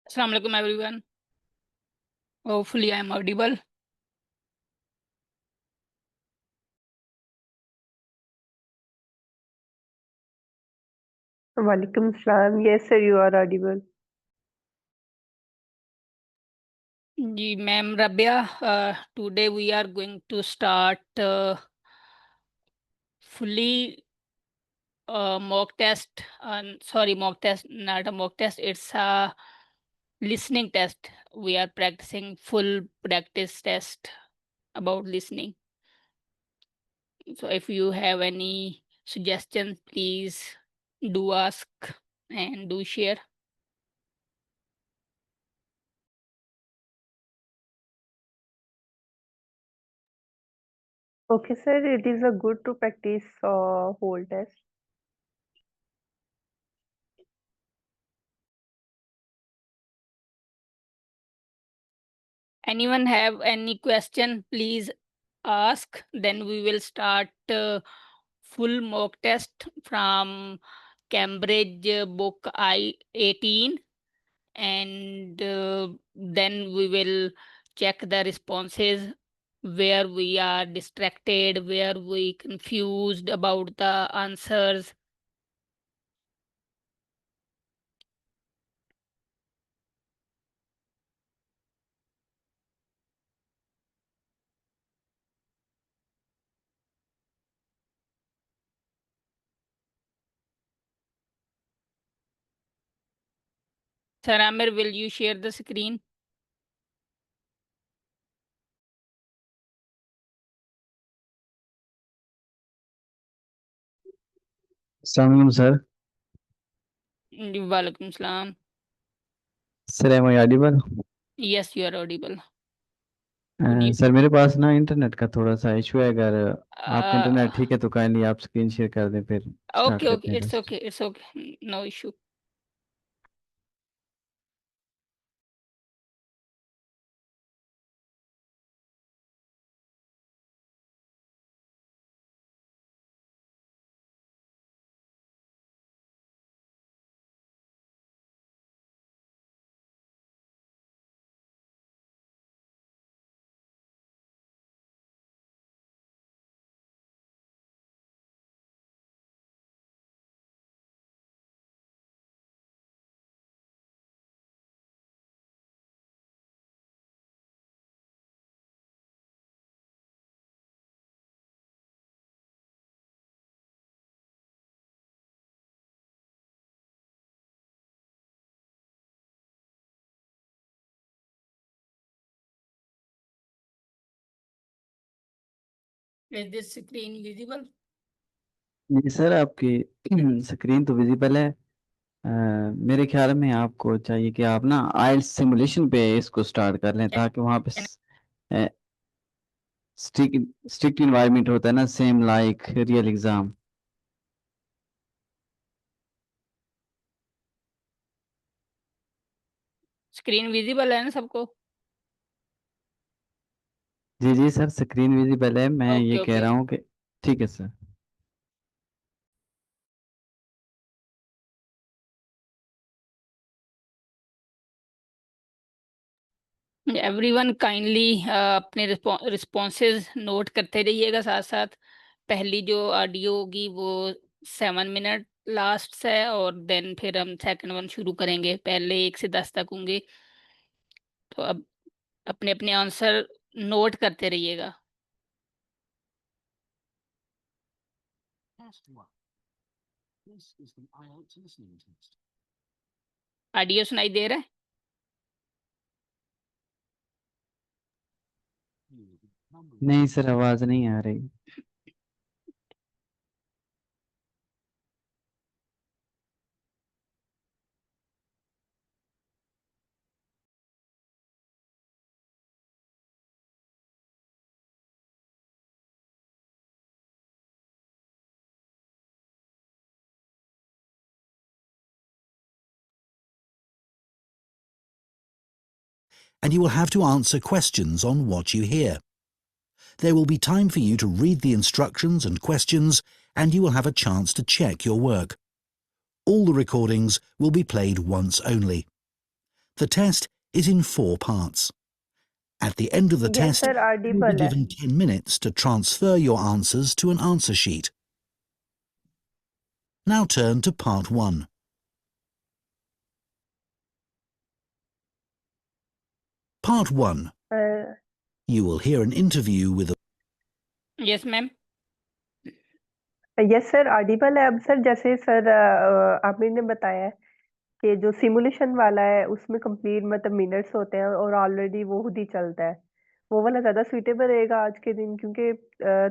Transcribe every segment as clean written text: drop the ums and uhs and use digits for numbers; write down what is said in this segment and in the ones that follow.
Assalamu alaikum everyone. Hopefully I am audible. Walaikum Salam. Yes, sir, you are audible. Ji, Ma'am Rabia, today we are going to start fully mock test. Mock test, not a mock test. It's a listening test. We are practicing full practice test about listening. So if you have any suggestions, please do ask and do share. Okay, sir, it is a good to practice whole test. Anyone have any question, please ask. Then we will start full mock test from Cambridge book I-18, and then we will check the responses, where we are distracted, where we confused about the answers. Sir Amir, will you share the screen? Assalamualaikum, sir. Walaikum salam. Sir, am I audible? Yes, you are audible. Sir मेरे पास ना internet का थोड़ा सा issue है। अगर आपका internet Uh, ठीक है तो काइंडली आप स्क्रीन शेयर कर दें, फिर स्टार्ट okay, करते हैं it's टेस्ट। okay, it's okay, no issue. Is this screen visible? जी सर, आपकी स्क्रीन तो विजिबल है। मेरे ख्याल में आपको चाहिए कि आप ना आइल्स सिमुलेशन पे इसको स्टार्ट कर लें, ताकि वहाँ पे स्ट्रिक्ट इन्वायरमेंट होता है ना, same like real exam. Screen visible है ना सबको? जी जी सर, स्क्रीन विजिबल है। मैं ये ओके कह ओके। रहा हूँ कि ठीक है सर। एवरीवन काइंडली अपने रिस्पॉन्सेज नोट करते रहिएगा साथ साथ। पहली जो ऑडियो होगी वो 7 मिनट लास्ट है, और देन फिर हम सेकंड वन शुरू करेंगे। पहले 1 से 10 तक होंगे, तो अब अपने अपने आंसर नोट करते रहिएगा। ऑडियो सुनाई दे रहा है? नहीं सर, आवाज नहीं आ रही। And you will have to answer questions on what you hear. There will be time for you to read the instructions and questions, and you will have a chance to check your work. All the recordings will be played once only. The test is in 4 parts. At the end of the Yes, test, sir, you will audible be है. given 10 minutes to transfer your answers to an answer sheet. Now turn to part 1. Part 1. Uh, You will hear an interview with a Yes, ma'am. Yes sir, Audible है. अब sir जैसे sir Aamir ने बताया है कि जो simulation वाला है उसमें कंप्लीट मतलब मिनट्स होते हैं और ऑलरेडी वो खुद ही चलता है. वो वाला ज़्यादा सूटेबल रहेगा आज के दिन, क्योंकि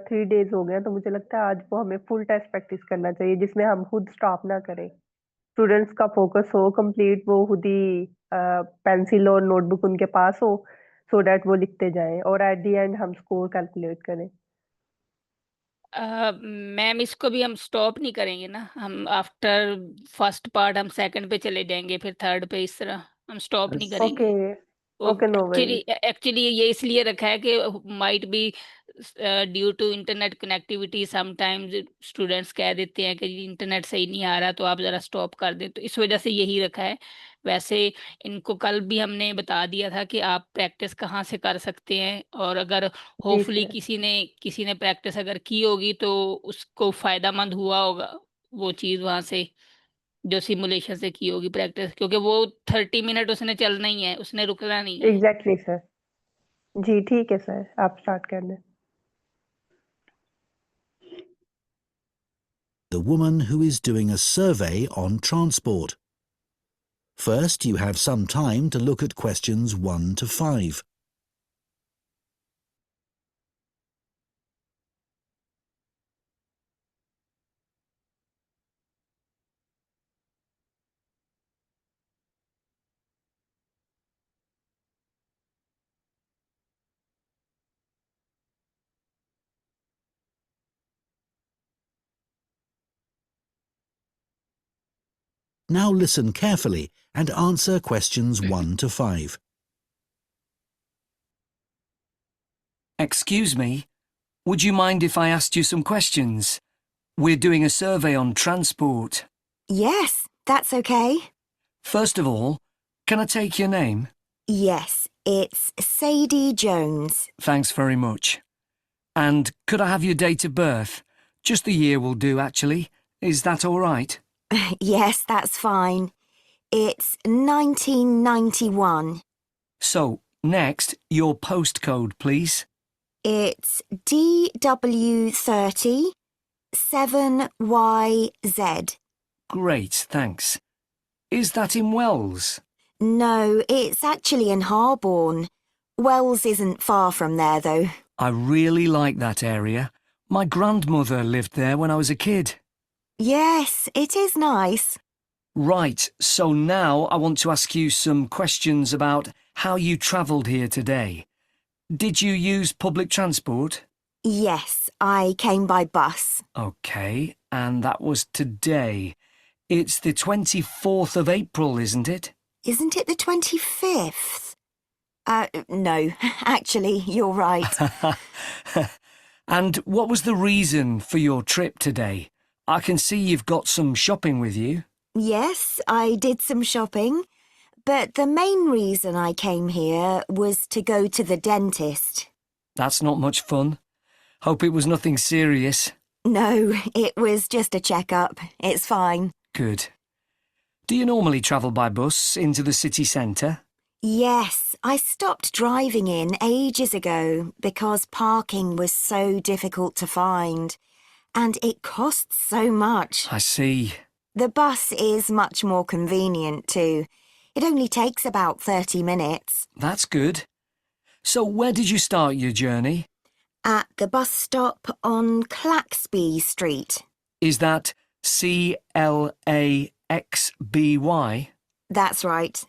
3 डेज हो गए हैं, तो मुझे लगता है आज वो हमें फुल टेस्ट प्रैक्टिस करना चाहिए जिसमें हम खुद स्टॉप ना करें. स्टूडेंट्स का फोकस हो कंप्लीट, वो खुद ही पेंसिल और नोटबुक उनके पास हो, सो दैट वो लिखते जाएं और एट द एंड हम स्कोर कैलकुलेट करें. मैम इसको भी हम स्टॉप नहीं करेंगे ना, हम आफ्टर फर्स्ट पार्ट हम सेकंड पे चले जाएंगे, फिर थर्ड पे, इस तरह हम स्टॉप नहीं बस करेंगे. ओके. वो okay, no actually worry. Actually ये इसलिए रखा है कि might be due to internet connectivity sometimes students कह देते हैं कि इंटरनेट सही नहीं आ रहा, तो आप ज़रा स्टॉप कर दें, तो इस वजह से यही रखा है. वैसे इनको कल भी हमने बता दिया था कि आप प्रैक्टिस कहाँ से कर सकते हैं, और अगर जी होपफुली सर. किसी ने प्रैक्टिस अगर की होगी तो उसको फ़ायदामंद हुआ होगा वो चीज़ वहाँ से, जो सिमुलेशन से की होगी प्रैक्टिस, क्योंकि वो 30 मिनट उसने चलना ही है, उसने रुकना नहीं है. Exactly sir. जी ठीक है सर, आप स्टार्ट कर दें. the woman who is doing a survey on transport. First, you have some time to look at questions 1 to 5. Now listen carefully and answer questions 1 to 5. Excuse me, would you mind if I asked you some questions? We're doing a survey on transport. Yes, that's okay. First of all, can I take your name? Yes, it's Sadie Jones. Thanks very much. And could I have your date of birth? Just the year will do, actually. Is that all right? Yes, that's fine. It's 1991. So, next, your postcode, please. It's DW30 7YZ. Great, thanks. Is that in Wells? No, it's actually in Harborne. Wells isn't far from there, though. I really like that area. My grandmother lived there when I was a kid. Yes, it is nice. Right, so now I want to ask you some questions about how you travelled here today. Did you use public transport? Yes, I came by bus. OK, and that was today. It's the 24th of April, isn't it? Isn't it the 25th? No, actually, you're right. And what was the reason for your trip today? I can see you've got some shopping with you. Yes, I did some shopping, but the main reason I came here was to go to the dentist. That's not much fun. Hope it was nothing serious. No, it was just a checkup. It's fine. Good. Do you normally travel by bus into the city centre? Yes, I stopped driving in ages ago because parking was so difficult to find, and it costs so much. I see. The bus is much more convenient too. It only takes about 30 minutes. That's good. So where did you start your journey? At the bus stop on Claxby Street. Is that CLAXBY? That's right.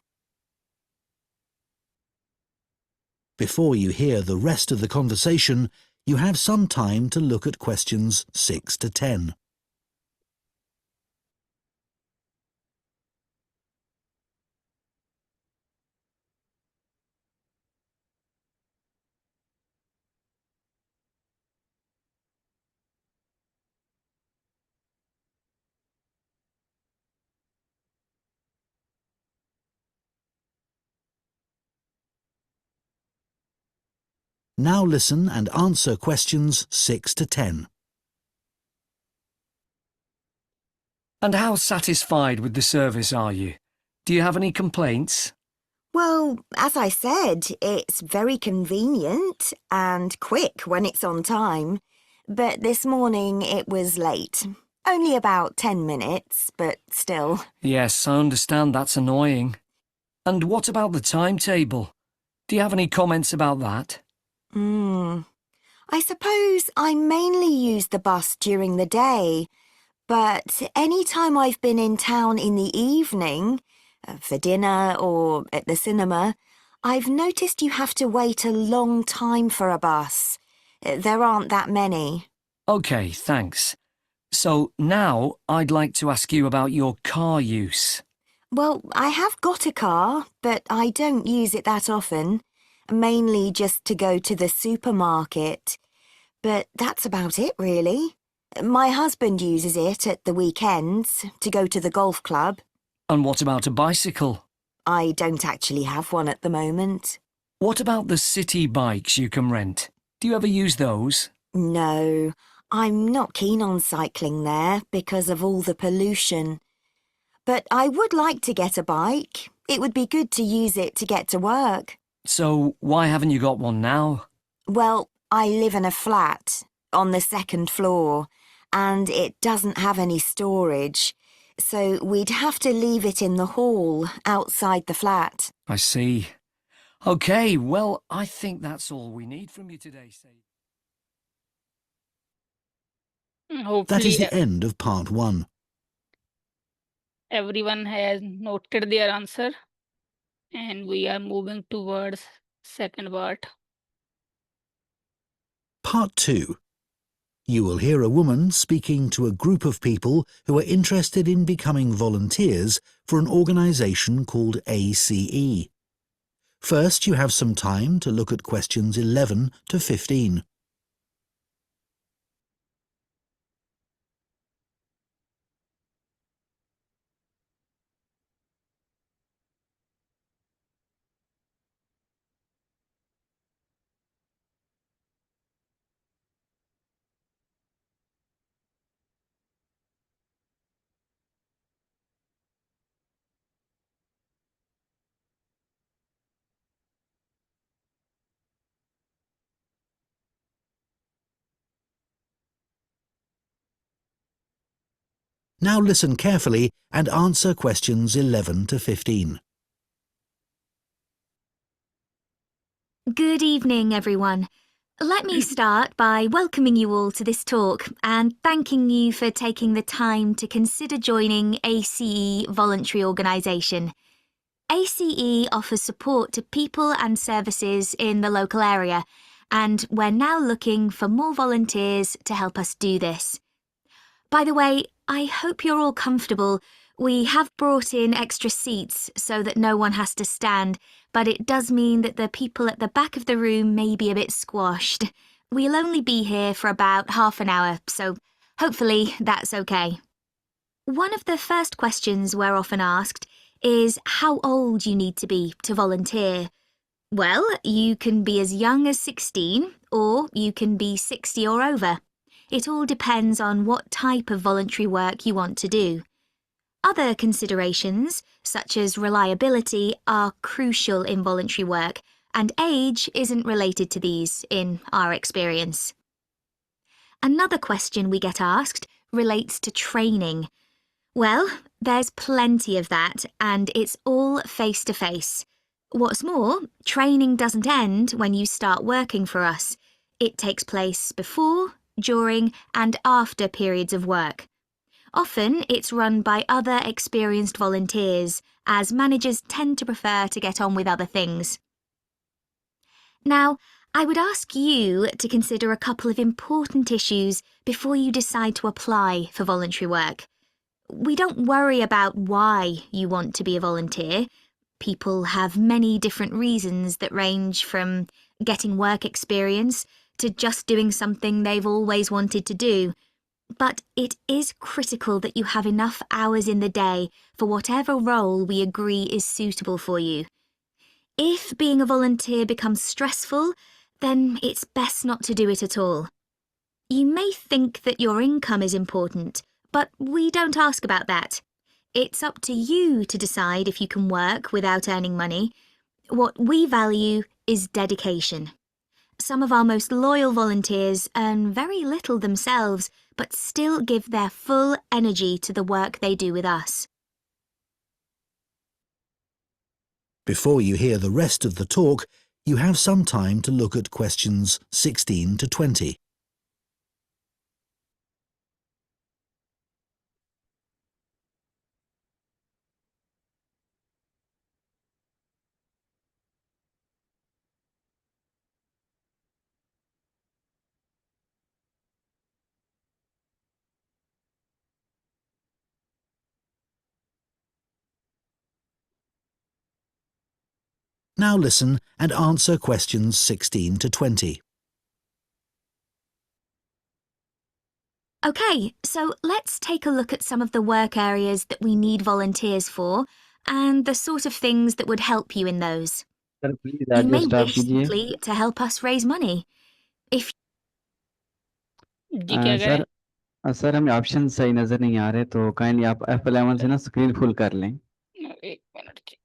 Before you hear the rest of the conversation, you have some time to look at questions 6 to 10. Now listen and answer questions 6 to 10. And how satisfied with the service are you? Do you have any complaints? Well, as I said, it's very convenient and quick when it's on time. But this morning it was late. Only about 10 minutes, but still. Yes, I understand that's annoying. And what about the timetable? Do you have any comments about that? I suppose I mainly use the bus during the day, but any time I've been in town in the evening, for dinner or at the cinema, I've noticed you have to wait a long time for a bus. There aren't that many. OK, thanks. So now I'd like to ask you about your car use. Well, I have got a car, but I don't use it that often. Mainly just to go to the supermarket. But that's about it, really. My husband uses it at the weekends to go to the golf club. And what about a bicycle? I don't actually have one at the moment. What about the city bikes you can rent? Do you ever use those? No, I'm not keen on cycling there because of all the pollution. But I would like to get a bike. It would be good to use it to get to work. So why haven't you got one now? Well, I live in a flat on the second floor, and it doesn't have any storage. So we'd have to leave it in the hall outside the flat. I see. OK, well, I think that's all we need from you today, Sadie. That Hopefully, is the end of part 1. everyone has noted their answer, and we are moving towards second part. Part 2. You will hear a woman speaking to a group of people who are interested in becoming volunteers for an organisation called ACE. First, you have some time to look at questions 11 to 15. Now listen carefully and answer questions 11 to 15. Good evening, everyone. Let me start by welcoming you all to this talk and thanking you for taking the time to consider joining ACE Voluntary Organisation. ACE offers support to people and services in the local area, and we're now looking for more volunteers to help us do this. By the way, I hope you're all comfortable. We have brought in extra seats so that no one has to stand, but it does mean that the people at the back of the room may be a bit squashed. We'll only be here for about half an hour, so hopefully that's okay. One of the first questions we're often asked is how old you need to be to volunteer. Well, you can be as young as 16, or you can be 60 or over. It all depends on what type of voluntary work you want to do. Other considerations, such as reliability, are crucial in voluntary work, and age isn't related to these, in our experience. Another question we get asked relates to training. Well, there's plenty of that, and it's all face-to-face. What's more, training doesn't end when you start working for us. It takes place before, during, and after periods of work. Often it's run by other experienced volunteers, as managers tend to prefer to get on with other things. Now, I would ask you to consider a couple of important issues before you decide to apply for voluntary work. We don't worry about why you want to be a volunteer. People have many different reasons that range from getting work experience to just doing something they've always wanted to do. But it is critical that you have enough hours in the day for whatever role we agree is suitable for you. If being a volunteer becomes stressful, then it's best not to do it at all. You may think that your income is important, but we don't ask about that. It's up to you to decide if you can work without earning money. What we value is dedication. Some of our most loyal volunteers earn very little themselves, but still give their full energy to the work they do with us. Before you hear the rest of the talk, you have some time to look at questions 16 to 20. Now listen and answer questions 16 to 20. Okay, so let's take a look at some of the work areas that we need volunteers for and the sort of things that would help you in those. Sir please You audio may stop wish कीजिए। simply to help us raise money. If जी क्या करें? Sir हमें option सही नजर नहीं आ रहे, तो kindly आप F11 से ना स्क्रीन फुल कर लें। 1 मिनट जी।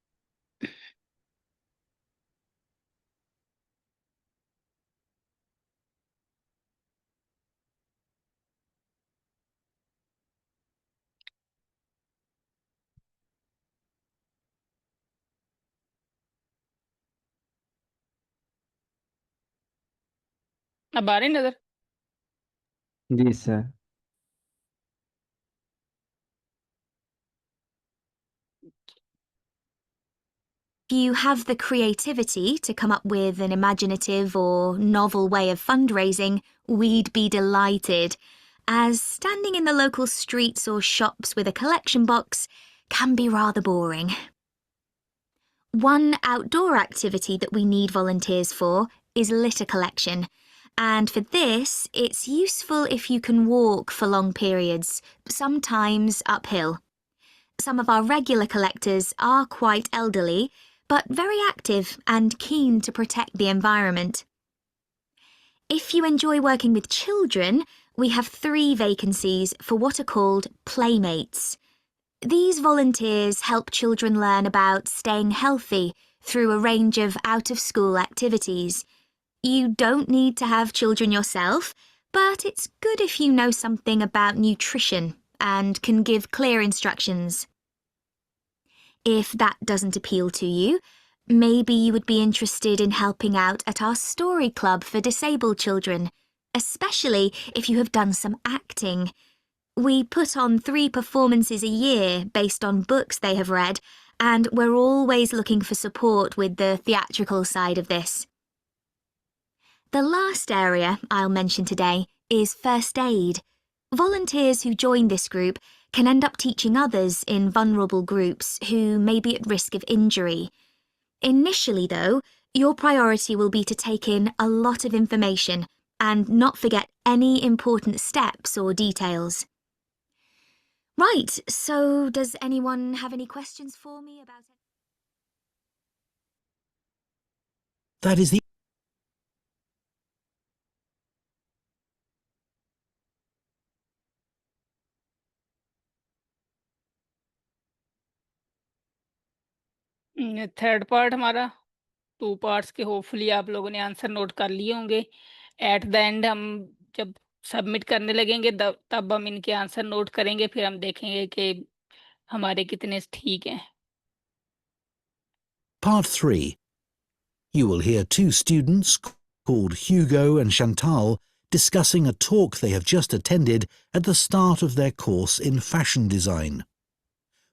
अब आ रही नजर? जी sir. you have the creativity to come up with an imaginative or novel way of fundraising, we'd be delighted, as standing in the local streets or shops with a collection box can be rather boring. One outdoor activity that we need volunteers for is litter collection, and for this, it's useful if you can walk for long periods, sometimes uphill. Some of our regular collectors are quite elderly, but very active and keen to protect the environment. If you enjoy working with children, we have 3 vacancies for what are called playmates. These volunteers help children learn about staying healthy through a range of out-of-school activities. You don't need to have children yourself, but it's good if you know something about nutrition and can give clear instructions. If that doesn't appeal to you, maybe you would be interested in helping out at our story club for disabled children, especially if you have done some acting. We put on 3 performances a year based on books they have read, and we're always looking for support with the theatrical side of this. The last area I'll mention today is first aid. Volunteers who join this group can end up teaching others in vulnerable groups who may be at risk of injury. Initially, though, your priority will be to take in a lot of information and not forget any important steps or details. Right, so does anyone have any questions for me about it? That is the third part हमारा 2 parts के hopefully आप लोगों ने answer note कर लिए होंगे। At the end हम जब सबमिट करने लगेंगे तब हम इनके आंसर नोट करेंगे, फिर हम देखेंगे कि हमारे कितने ठीक हैं। Part 3. You will hear 2 students called Hugo and Chantal discussing a talk they have just attended at the start of their course in fashion design.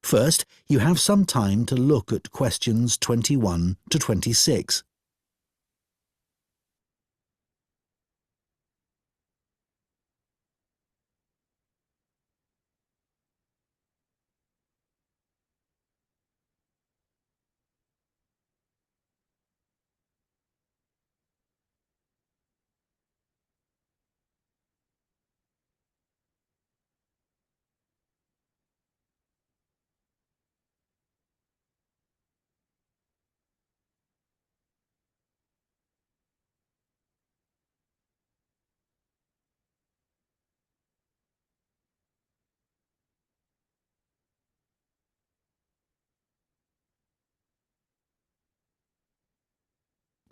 First, you have some time to look at questions 21 to 26.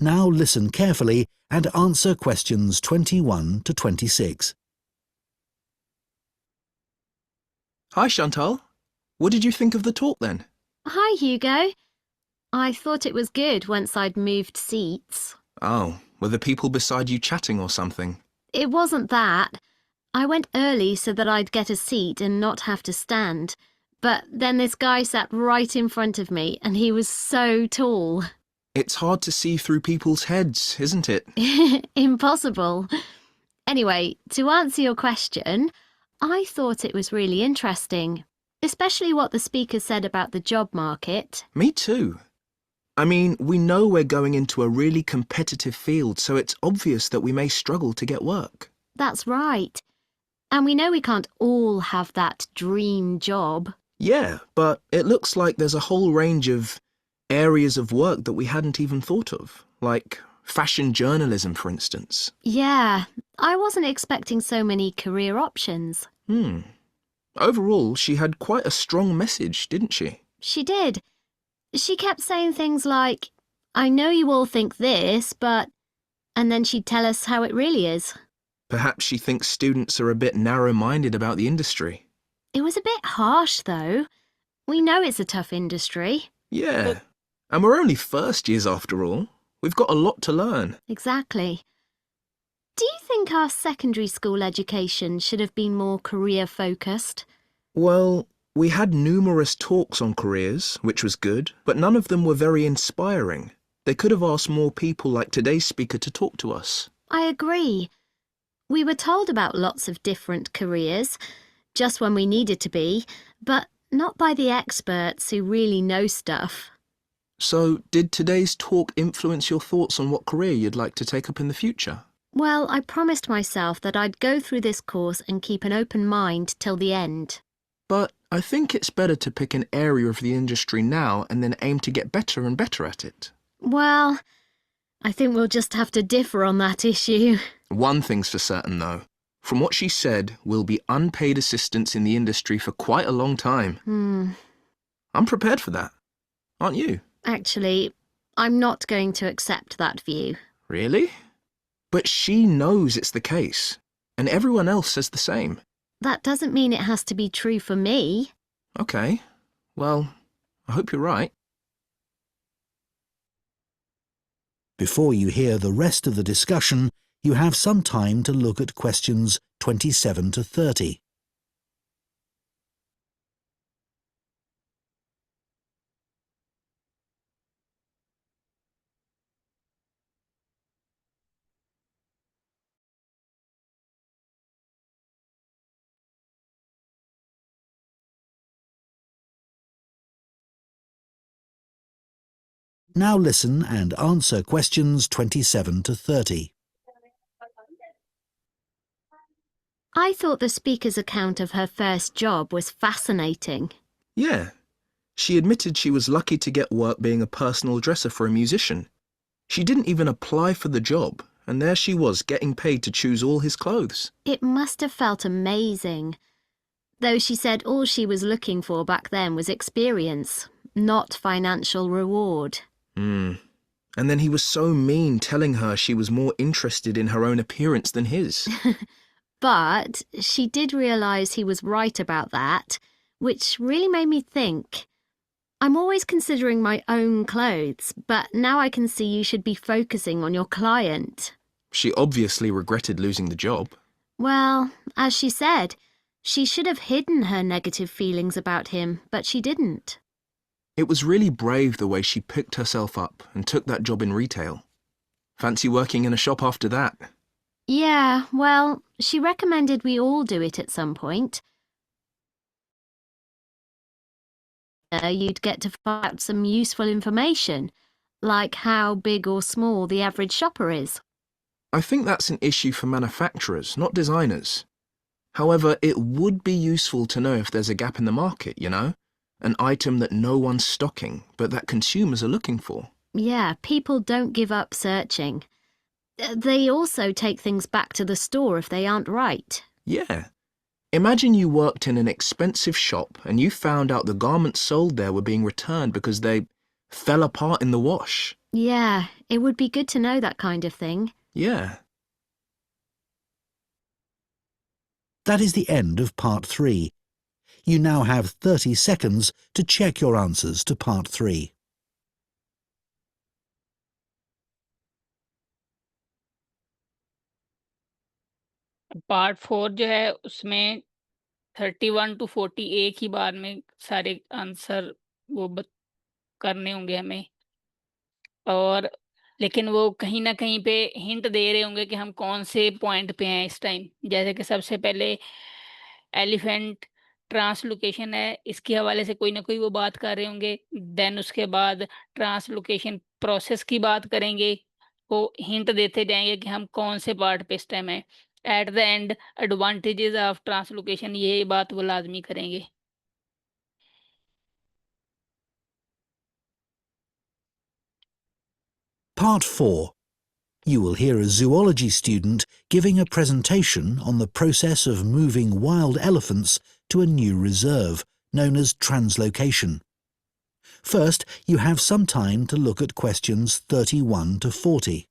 Now listen carefully and answer questions 21 to 26. Hi, Chantal. What did you think of the talk then? Hi, Hugo. I thought it was good once I'd moved seats. Oh, were the people beside you chatting or something? It wasn't that. I went early so that I'd get a seat and not have to stand. But then this guy sat right in front of me and he was so tall. It's hard to see through people's heads, isn't it? Impossible. Anyway, to answer your question, I thought it was really interesting, especially what the speaker said about the job market. Me too. I mean, we know we're going into a really competitive field, so it's obvious that we may struggle to get work. That's right. And we know we can't all have that dream job. Yeah, but it looks like there's a whole range of areas of work that we hadn't even thought of, like fashion journalism, for instance. Yeah, I wasn't expecting so many career options. Overall, she had quite a strong message, didn't she? She did. She kept saying things like, I know you all think this, but... And then she'd tell us how it really is. Perhaps she thinks students are a bit narrow-minded about the industry. It was a bit harsh, though. We know it's a tough industry. Yeah, and we're only first years after all. We've got a lot to learn. Exactly. Do you think our secondary school education should have been more career-focused? Well, we had numerous talks on careers, which was good, but none of them were very inspiring. They could have asked more people like today's speaker to talk to us. I agree. We were told about lots of different careers, just when we needed to be, but not by the experts who really know stuff. So, did today's talk influence your thoughts on what career you'd like to take up in the future? Well, I promised myself that I'd go through this course and keep an open mind till the end. But I think it's better to pick an area of the industry now and then aim to get better and better at it. Well, I think we'll just have to differ on that issue. One thing's for certain, though. From what she said, we'll be unpaid assistants in the industry for quite a long time. I'm prepared for that. Aren't you? Actually, I'm not going to accept that view. Really? But she knows it's the case, and everyone else says the same. That doesn't mean it has to be true for me. Okay. Well, I hope you're right. Before you hear the rest of the discussion, you have some time to look at questions 27 to 30. Now listen and answer questions 27 to 30. I thought the speaker's account of her first job was fascinating. Yeah. She admitted she was lucky to get work being a personal dresser for a musician. She didn't even apply for the job, and there she was getting paid to choose all his clothes. It must have felt amazing. Though she said all she was looking for back then was experience, not financial reward. And then he was so mean, telling her she was more interested in her own appearance than his. But she did realise he was right about that, which really made me think. I'm always considering my own clothes, but now I can see you should be focusing on your client. She obviously regretted losing the job. Well, as she said, she should have hidden her negative feelings about him, but she didn't. It was really brave the way she picked herself up and took that job in retail. Fancy working in a shop after that? Yeah, well, she recommended we all do it at some point. You'd get to find out some useful information, like how big or small the average shopper is. I think that's an issue for manufacturers, not designers. However, it would be useful to know if there's a gap in the market, you know? An item that no one's stocking, but that consumers are looking for. Yeah, people don't give up searching. They also take things back to the store if they aren't right. Yeah. Imagine you worked in an expensive shop and you found out the garments sold there were being returned because they fell apart in the wash. Yeah, it would be good to know that kind of thing. Yeah. That is the end of part 3. You now have 30 seconds to check your answers to part 3. Part 4 जो है उसमें 31 to 40 एक ही बार में सारे answer वो करने होंगे हमें, और लेकिन वो कहीं न कहीं पे हिंट दे रहे होंगे कि हम कौन से पॉइंट पे हैं इस टाइम। जैसे कि सबसे पहले एलिफेंट ट्रांसलोकेशन है, इसके हवाले से कोई ना कोई वो बात कर रहे होंगे। देन उसके बाद ट्रांसलोकेशन प्रोसेस की बात करेंगे, वो हिंट देते जाएँगे कि हम कौन से पार्ट पे इस टाइम हैं। At the end advantages of translocation, ये बात वो लाज़मी करेंगे। Part 4. You will hear a zoology student giving a presentation on the process of moving wild elephants to a new reserve, known as translocation. First, you have some time to look at questions 31 to 40.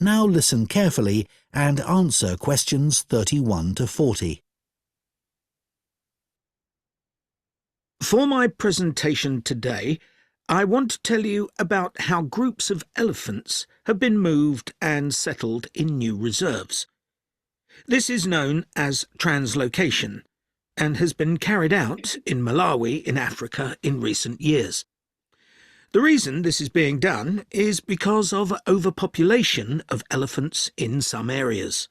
Now listen carefully and answer questions 31 to 40. For my presentation today, I want to tell you about how groups of elephants have been moved and settled in new reserves. This is known as translocation and has been carried out in Malawi in Africa in recent years. The reason this is being done is because of overpopulation of elephants in some areas.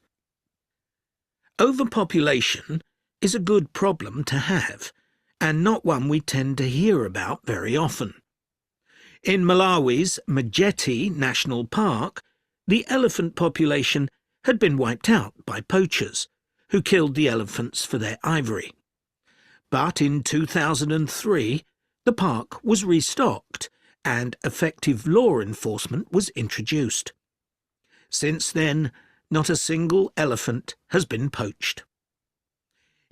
Overpopulation is a good problem to have, and not one we tend to hear about very often. In Malawi's Majeti National Park, the elephant population had been wiped out by poachers, who killed the elephants for their ivory. But in 2003, the park was restocked, and effective law enforcement was introduced. Since then, not a single elephant has been poached.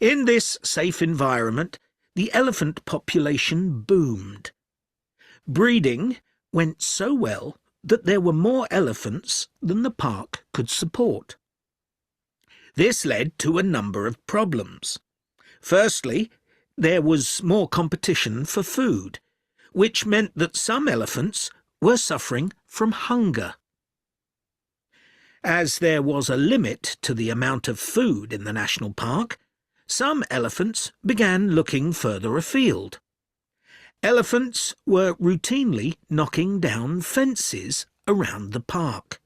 In this safe environment, the elephant population boomed. Breeding went so well that there were more elephants than the park could support. This led to a number of problems. Firstly, there was more competition for food, which meant that some elephants were suffering from hunger. As there was a limit to the amount of food in the national park, some elephants began looking further afield. Elephants were routinely knocking down fences around the park,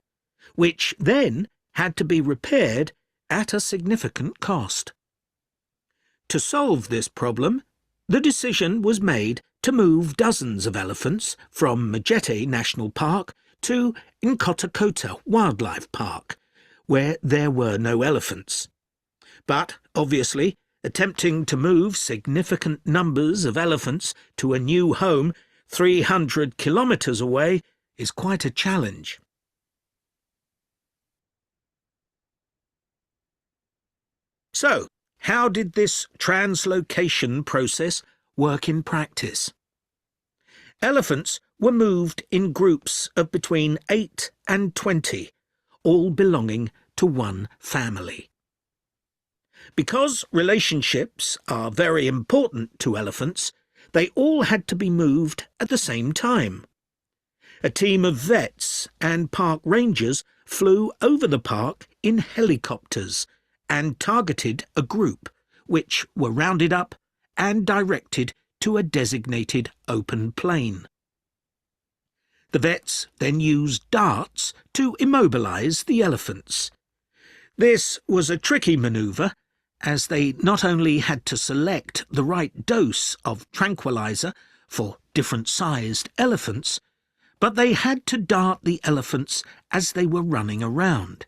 which then had to be repaired at a significant cost. To solve this problem, the decision was made to move dozens of elephants from Majete National Park to Nkotakota Wildlife Park, where there were no elephants. But, obviously, attempting to move significant numbers of elephants to a new home 300 kilometres away is quite a challenge. So, how did this translocation process work in practice? Elephants were moved in groups of between 8 and 20, all belonging to one family. Because relationships are very important to elephants, they all had to be moved at the same time. A team of vets and park rangers flew over the park in helicopters and targeted a group, which were rounded up and directed to a designated open plain. The vets then used darts to immobilize the elephants. This was a tricky maneuver, as they not only had to select the right dose of tranquilizer for different-sized elephants, but they had to dart the elephants as they were running around.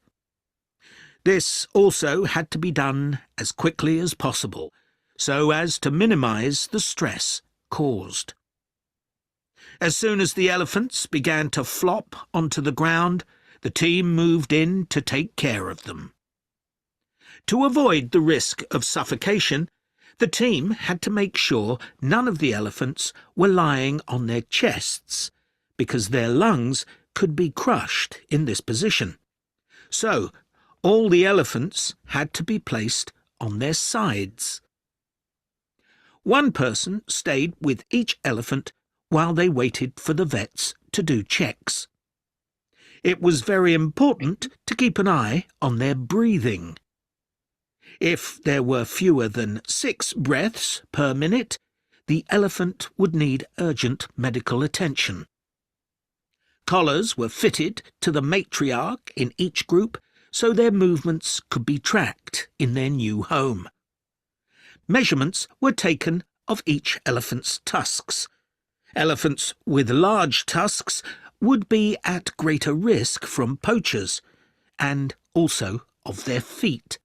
This also had to be done as quickly as possible, so as to minimize the stress caused. As soon as the elephants began to flop onto the ground, the team moved in to take care of them. To avoid the risk of suffocation, the team had to make sure none of the elephants were lying on their chests, because their lungs could be crushed in this position. So, all the elephants had to be placed on their sides. One person stayed with each elephant while they waited for the vets to do checks. It was very important to keep an eye on their breathing. If there were fewer than 6 breaths per minute, the elephant would need urgent medical attention. Collars were fitted to the matriarch in each group so their movements could be tracked in their new home. Measurements were taken of each elephant's tusks. Elephants with large tusks would be at greater risk from poachers, and also of their feet.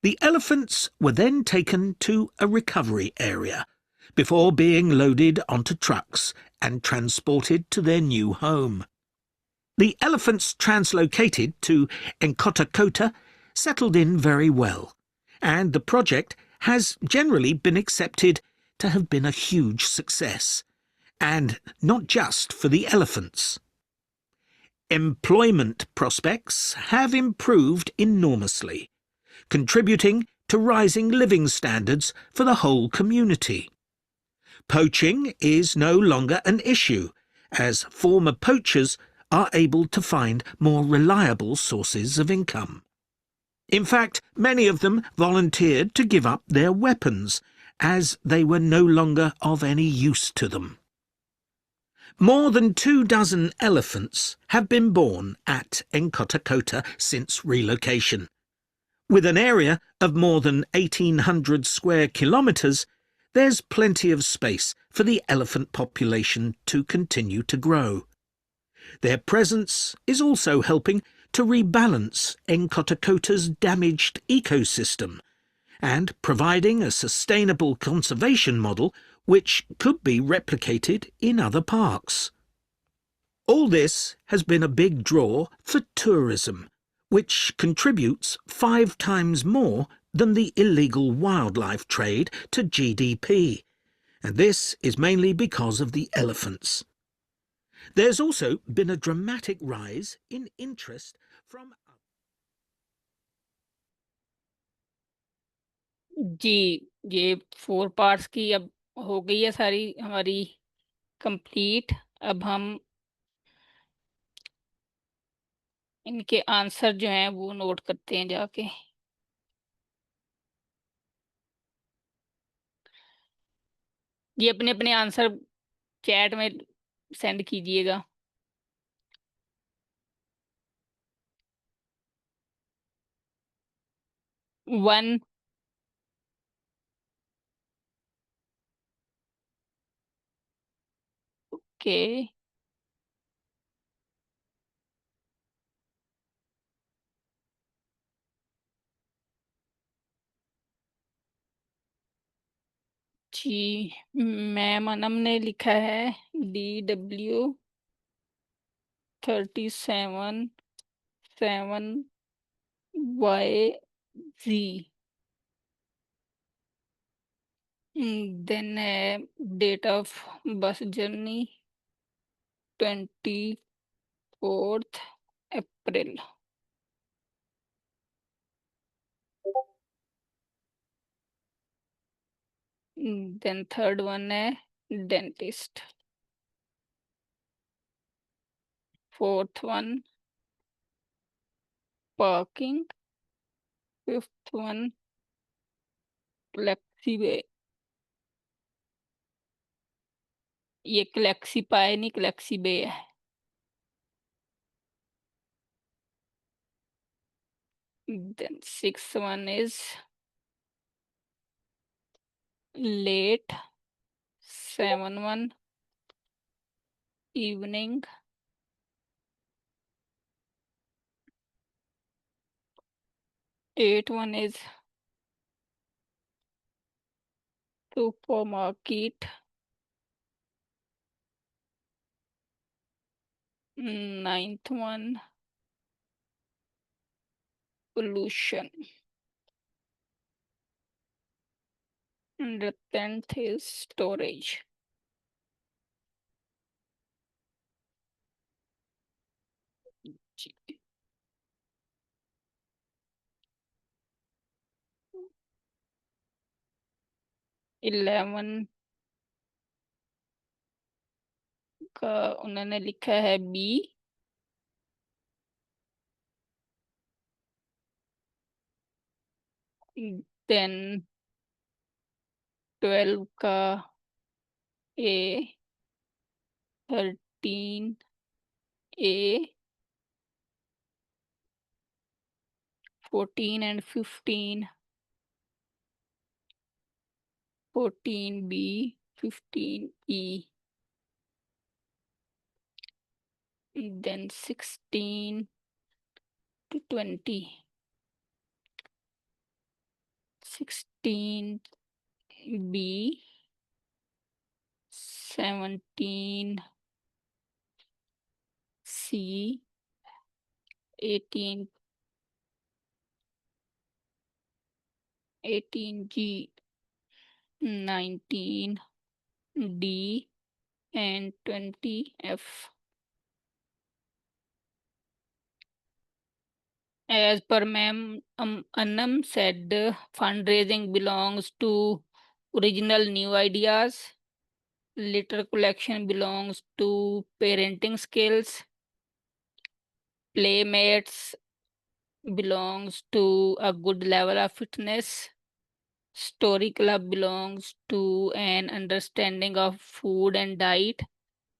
The elephants were then taken to a recovery area before being loaded onto trucks and transported to their new home. The elephants translocated to Nkhotakota settled in very well, and the project has generally been accepted to have been a huge success, and not just for the elephants. Employment prospects have improved enormously, contributing to rising living standards for the whole community. Poaching is no longer an issue, as former poachers are able to find more reliable sources of income. In fact, many of them volunteered to give up their weapons, as they were no longer of any use to them. More than 24 elephants have been born at Nkhotakota since relocation. With an area of more than 1,800 square kilometres, there's plenty of space for the elephant population to continue to grow. Their presence is also helping to rebalance Nkhotakota's damaged ecosystem and providing a sustainable conservation model which could be replicated in other parks. All this has been a big draw for tourism, which contributes 5 times more than the illegal wildlife trade to GDP, and this is mainly because of the elephants. There's also been a dramatic rise in interest from... जी, ये 4 parts की अब हो गई है सारी हमारी complete. अब हम इनके आंसर जो हैं वो नोट करते हैं जाके। ये अपने-अपने आंसर चैट में सेंड कीजिएगा। One okay. जी, मैम अनम ने लिखा है DW 37 7YZ। Then date of bus journey 24th April। Then third one है dentist। Fourth one parking। Fifth one Plexi way। ये क्लेक्सी पाए नहीं, क्लेक्सी बे है। Then 6th one is late. 7 one evening. 8 one is supermarket. 9th one pollution. And the 10th is storage. जी। 11 का उन्होंने लिखा है B. Then 12 का ए। 13 ए। 14 and 15 14 B 15 E. Then 16 to 20 16 B 17 C 18 G 19 D and 20 F. As per Ma'am Annam said, fundraising belongs to original new ideas. Litter collection belongs to parenting skills. Playmates belongs to a good level of fitness. Story club belongs to an understanding of food and diet.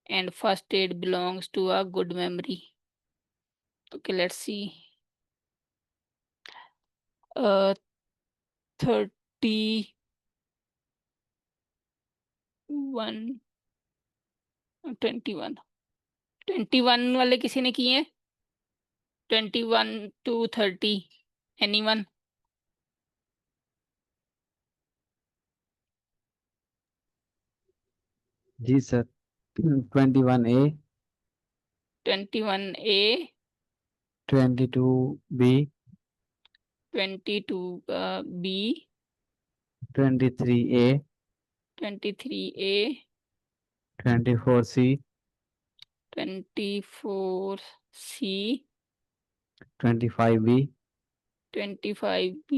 And first aid belongs to a good memory. Okay, let's see. 31 21 वाले किसी ने किए हैं? 21 to 30 anyone? जी sir 21A 21A 22B 22 B 23A 23A 24C 24C 25B 25B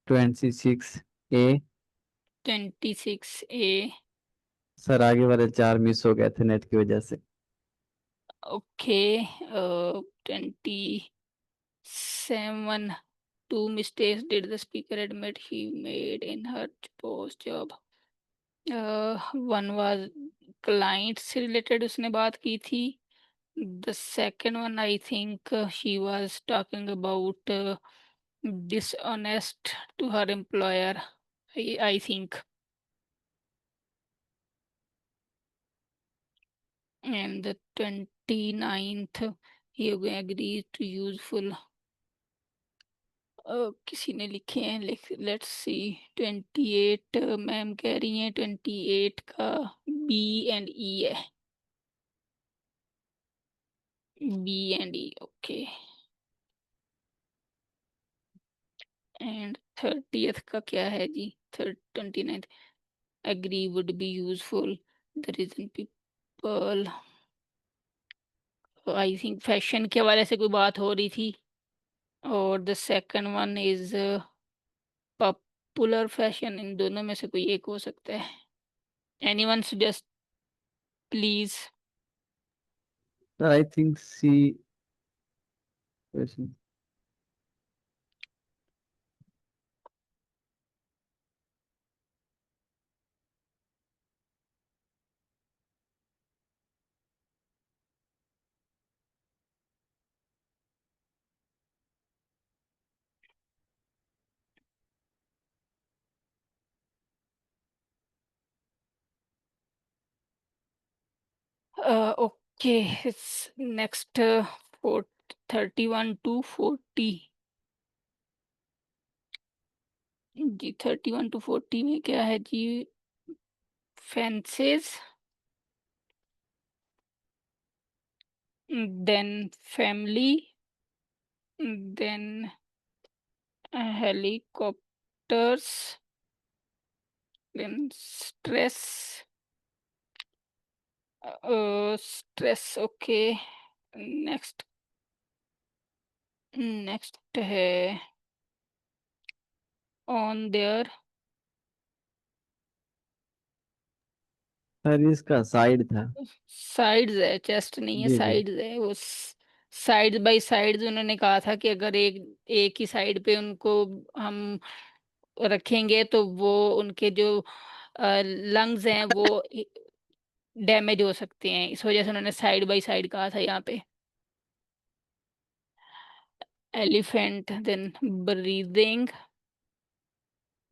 26A 26A. Sir आगे वाले 4 miss हो गए थे नेट की वजह से। Okay, 27. 2 mistakes did the speaker admit he made in her post job? One was client से related उसने बात की थी. The second one, I think she was talking about dishonest to her employer. I think. And the 29th, he agrees to useful. किसी ने लिखे हैं, let's see. 28 ma'am कह रही हैं 28 का बी एंड ई है. B and E, okay. And 30th का क्या है जी? 29th agree would be useful. The reason people, I think fashion के हवाले से कोई बात हो रही थी. और the second one is popular fashion. इन दोनों में से कोई एक हो सकता है. Anyone suggest please. Sir I think C Okay, it's next 31 to 40. जी 31 to 40 में क्या है जी? Fences, then family, then helicopters, then stress. Stress, okay. Next है on their सर इसका साइड था। sides है, चेस्ट नहीं है, जी जी। साइड्स है। वो साइड बाय साइड्स उन्होंने कहा था कि अगर एक ही साइड पे उनको हम रखेंगे तो वो उनके जो लंग्स हैं वो डैमेज हो सकते हैं, इस वजह से उन्होंने साइड बाय साइड कहा था यहाँ पे। एलिफेंट, देन ब्रीदिंग,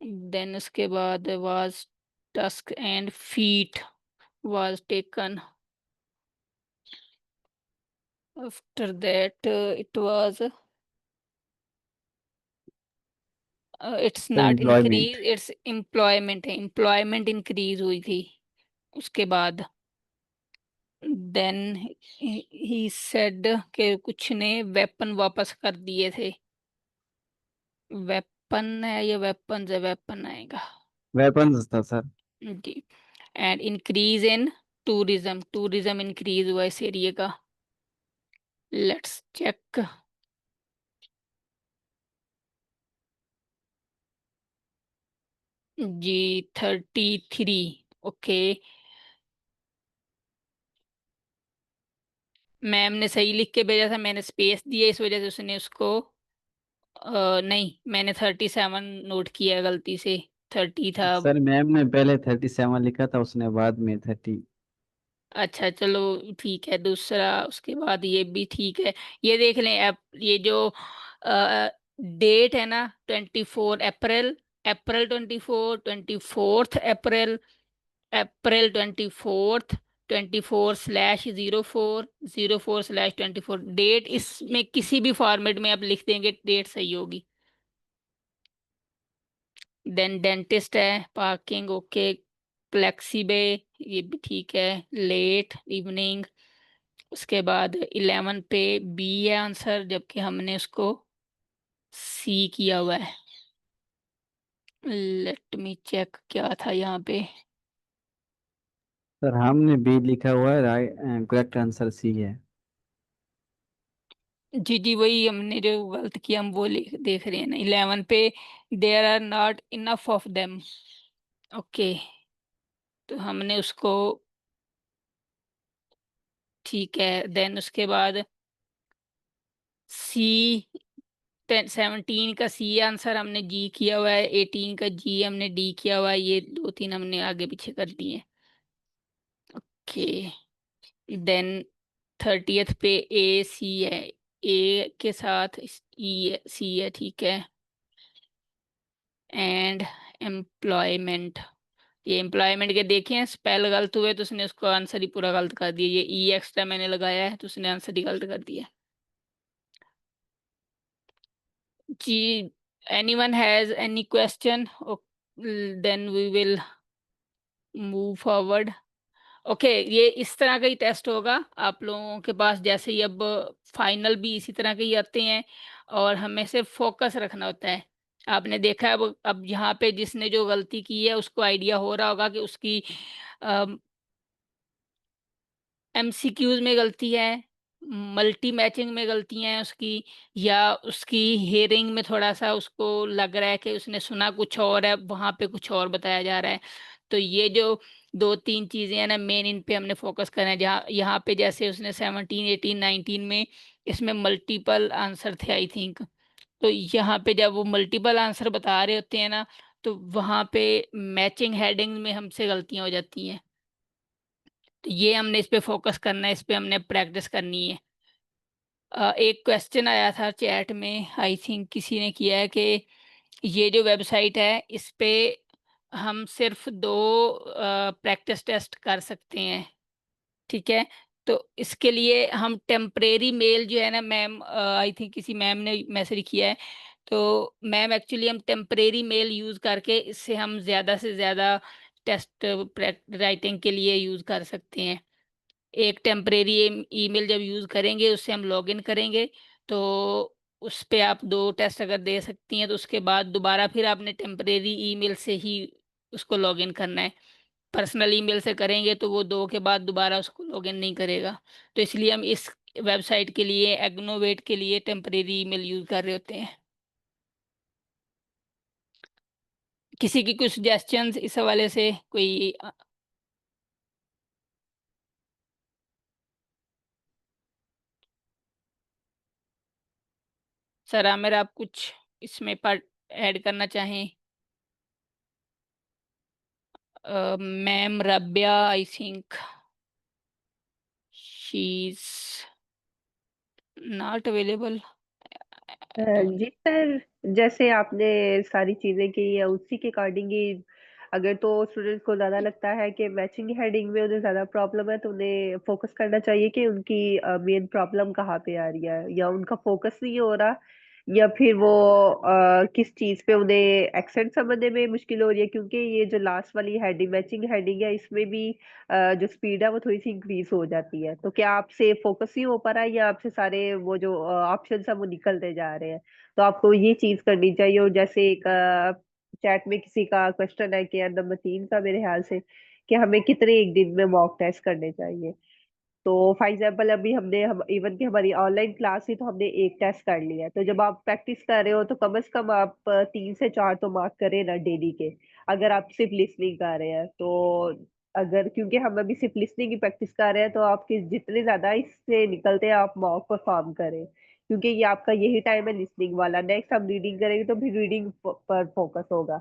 देन उसके बाद was tusk and feet was taken. After that, it was it's sir not employment. increase, it's employment है, employment increase हुई थी उसके बाद। then he said कि कुछ ने वेपन वापस कर दिए थे। वेपन है या वेपन्स है? वेपन आएगा वेपन्स था सर। जी। And increase in tourism, tourism increase हुआ इस एरिया का। Let's check. जी 33, ओके। मैम ने सही लिख के भेजा था, मैंने स्पेस दिया, इस वजह से उसने उसको नहीं, मैंने 37 नोट किया गलती से, 30 था। सर मैम ने पहले 37 लिखा था, उसने बाद में 30। अच्छा चलो ठीक है, दूसरा उसके बाद ये भी ठीक है। ये देख लें आप, ये जो डेट है ना 24 अप्रैल, अप्रैल 24, 24 अप्रैल, अप्रैल 24, 24/04, 04/24 डेट, इसमें किसी भी फॉर्मेट में आप लिख देंगे डेट सही होगी। देन डेंटिस्ट है, पार्किंग ओके, फ्लेक्सीबे ये भी ठीक है, लेट इवनिंग। उसके बाद 11 पे बी है आंसर, जबकि हमने उसको सी किया हुआ है। लेट मी चेक क्या था यहाँ पे। सर हमने बी लिखा हुआ है, राइट करेक्ट आंसर सी है। जी जी, वही हमने जो गलत किया हम वो देख रहे हैं ना। 11 पे there are not enough of them, okay, तो हमने उसको ठीक है। देन उसके बाद सी 17 का सी आंसर हमने जी किया हुआ है, 18 का जी हमने डी किया हुआ है, ये 2-3 हमने आगे पीछे कर दिए। ओके, देन 30th पे ए सी है, ए के साथ ई सी है, ठीक है। एंड एम्प्लॉयमेंट, ये एम्प्लॉयमेंट के देखें स्पेल गलत हुए तो उसने उसको आंसर ही पूरा गलत कर दिया। ये ई एक्स्ट्रा मैंने लगाया है तो उसने आंसर ही गलत कर दिया। जी, anyone has any question? Then we will move forward. Okay, ये इस तरह का ही टेस्ट होगा आप लोगों के पास, जैसे ही अब फाइनल भी इसी तरह के ही आते हैं और हमें सिर्फ फोकस रखना होता है। आपने देखा है अब यहाँ पे जिसने जो गलती की है उसको आइडिया हो रहा होगा कि उसकी एमसीक्यूज में गलती है, मल्टी मैचिंग में गलतियां हैं उसकी, या उसकी हेयरिंग में थोड़ा सा उसको लग रहा है कि उसने सुना कुछ और है, वहां पे कुछ और बताया जा रहा है। तो ये जो 2-3 चीजें हैं ना, मेन इन पे हमने फोकस करना है। जहाँ यहाँ पे जैसे उसने 17, 18, 19 में इसमें मल्टीपल आंसर थे आई थिंक, तो यहाँ पे जब वो मल्टीपल आंसर बता रहे होते हैं ना, तो वहां पे मैचिंग हेडिंग में हमसे गलतियां हो जाती हैं। तो ये हमने इस पे फोकस करना है, इस पे हमने प्रैक्टिस करनी है। एक क्वेश्चन आया था चैट में, आई थिंक किसी ने किया है कि ये जो वेबसाइट है इस पे हम सिर्फ 2 प्रैक्टिस टेस्ट कर सकते हैं, ठीक है। तो इसके लिए हम टेम्परेरी मेल जो है ना मैम, आई थिंक किसी मैम ने मैसेज किया है, तो मैम एक्चुअली हम टेम्परेरी मेल यूज़ करके इससे हम ज़्यादा से ज़्यादा टेस्ट राइटिंग के लिए यूज़ कर सकते हैं। एक टेम्परेरी ईमेल जब यूज़ करेंगे, उससे हम लॉगिन करेंगे, तो उस पे आप 2 टेस्ट अगर दे सकती हैं, तो उसके बाद दोबारा फिर आपने टेम्परेरी ईमेल से ही उसको लॉगिन करना है। पर्सनल ईमेल से करेंगे तो वो 2 के बाद दोबारा उसको लॉगिन नहीं करेगा। तो इसलिए हम इस वेबसाइट के लिए, एग्नोवेट के लिए टेम्परेरी ईमेल यूज़ कर रहे होते हैं। किसी की कोई सजेशंस इस हवाले से कोई सर आमिर, आप कुछ इसमें पार्ट ऐड करना चाहें? Ma'am Rabia, I think she is not available. जी सर, जैसे आपने सारी चीज़ें की है उसी के अकॉर्डिंग ही अगर तो स्टूडेंट्स को ज़्यादा लगता है कि मैचिंग हेडिंग में उन्हें ज़्यादा प्रॉब्लम है तो उन्हें फोकस करना चाहिए कि उनकी मेन प्रॉब्लम कहाँ पे आ रही है, या उनका फोकस नहीं हो रहा, या फिर वो किस चीज़ पे उन्हें एक्सेंट समझने में मुश्किल हो रही है, क्योंकि ये जो लास्ट वाली हेडिंग मैचिंग हेडिंग है इसमें भी जो स्पीड है वो थोड़ी सी इंक्रीज हो जाती है। तो क्या आपसे फोकस नहीं हो पा रहा है, या आपसे सारे वो जो ऑप्शन है वो निकलते जा रहे हैं? तो आपको ये चीज करनी चाहिए। और जैसे एक चैट में किसी का क्वेश्चन है कि नंबर 3 का मेरे ख्याल से, कि हमें कितने एक दिन में मॉक टेस्ट करने चाहिए। तो फॉर एग्जाम्पल अभी हमने हम इवन की हमारी ऑनलाइन क्लास थी तो हमने एक टेस्ट कर लिया है, तो जब आप प्रैक्टिस कर रहे हो तो कम से कम आप 3 से 4 तो मार्क करें ना डेली के, अगर आप सिर्फ लिसनिंग कर रहे हैं तो। अगर क्योंकि हम अभी सिर्फ लिसनिंग की प्रैक्टिस कर रहे हैं तो आपके जितने ज्यादा इससे निकलते हैं आप मॉक परफॉर्म करें, क्योंकि ये आपका यही टाइम है लिसनिंग वाला। नेक्स्ट हम रीडिंग करेंगे तो फिर रीडिंग पर फोकस होगा,